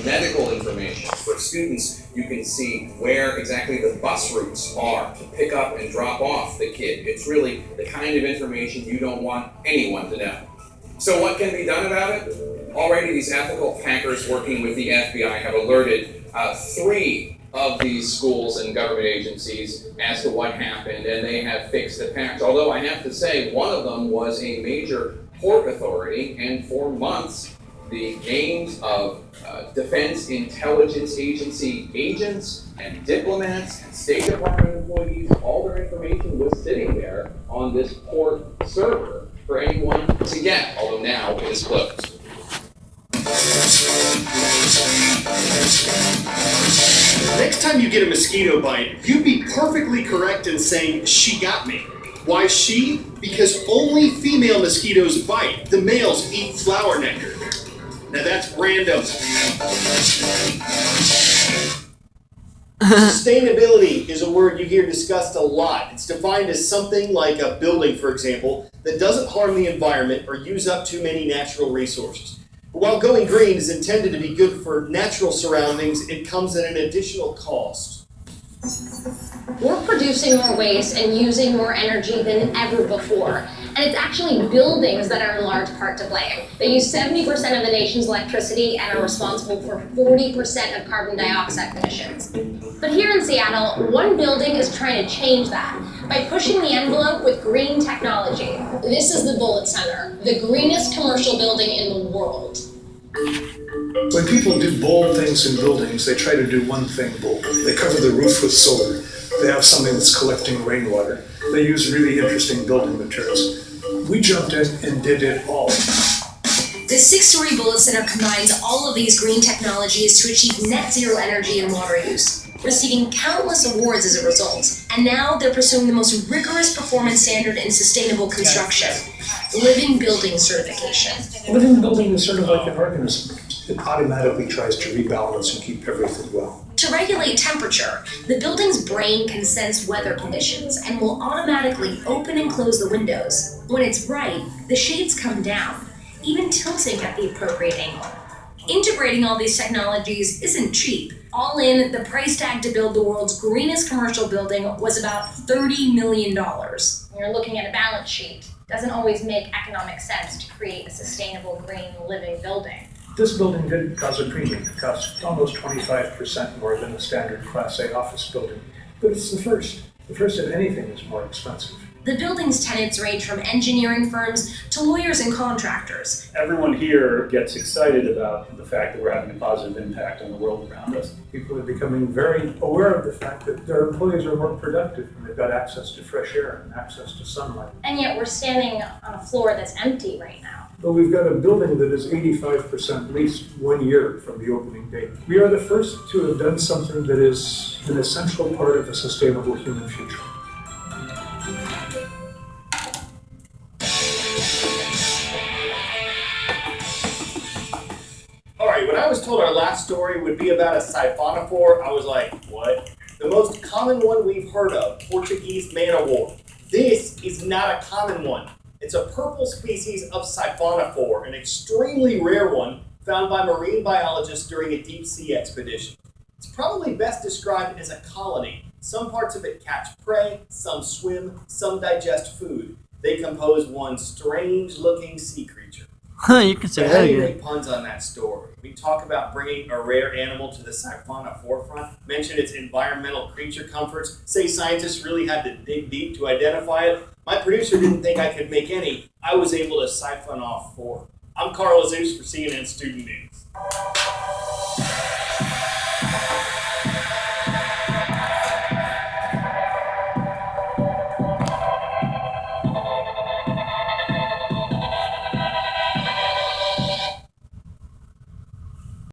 medical information. For students, you can see where exactly the bus routes are to pick up and drop off the kid. It's really the kind of information you don't want anyone to know. So what can be done about it? Already these ethical hackers working with the FBI have alerted 3 of these schools and government agencies as to what happened, and they have fixed the patch. Although I have to say, one of them was a major port authority, and for months, the names of Defense Intelligence Agency agents and diplomats and State Department employees, all their information was sitting there on this port server for anyone to get, although now it is closed. Next time you get a mosquito bite, you'd be perfectly correct in saying, "She got me." Why she? Because only female mosquitoes bite. The males eat flower nectar. Now that's random. Sustainability is a word you hear discussed a lot. It's defined as something like a building, for example, that doesn't harm the environment or use up too many natural resources. But while going green is intended to be good for natural surroundings, it comes at an additional cost. We're producing more waste and using more energy than ever before. And it's actually buildings that are in large part to blame. They use 70% of the nation's electricity and are responsible for 40% of carbon dioxide emissions. But here in Seattle, one building is trying to change that by pushing the envelope with green technology. This is the Bullitt Center, the greenest commercial building in the world. When people do bold things in buildings, they try to do one thing bold. They cover the roof with solar. They have something that's collecting rainwater. They use really interesting building materials. We jumped in and did it all. The 6-story Bullitt Center combines all of these green technologies to achieve net zero energy and water use, receiving countless awards as a result. And now they're pursuing the most rigorous performance standard in sustainable construction, Living Building certification. Living building is sort of like an organism. It automatically tries to rebalance and keep everything well. To regulate temperature, the building's brain can sense weather conditions and will automatically open and close the windows. When it's right, the shades come down, even tilting at the appropriate angle. Integrating all these technologies isn't cheap. All in, the price tag to build the world's greenest commercial building was about $30 million. When you're looking at a balance sheet, it doesn't always make economic sense to create a sustainable green living building. This building did cause a premium. It cost almost 25% more than a standard Class A office building. But it's the first. The first of anything is more expensive. The building's tenants range from engineering firms to lawyers and contractors. Everyone here gets excited about the fact that we're having a positive impact on the world around us. People are becoming very aware of the fact that their employees are more productive and they've got access to fresh air and access to sunlight. And yet we're standing on a floor that's empty right now. But we've got a building that is 85% leased 1 year from the opening date. We are the first to have done something that is an essential part of a sustainable human future. Alright, when I was told our last story would be about a siphonophore, I was like, what? The most common one we've heard of, Portuguese man-o-war. This is not a common one. It's a purple species of siphonophore, an extremely rare one found by marine biologists during a deep sea expedition. It's probably best described as a colony. Some parts of it catch prey, some swim, some digest food. They compose one strange-looking sea creature. You can say that How do you again. make puns on that story? We talk about bringing a rare animal to the siphonophore forefront, mention its environmental creature comforts, say scientists really had to dig deep to identify it. My producer didn't think I could make any. I was able to siphon off 4. I'm Carl Azus for CNN Student News.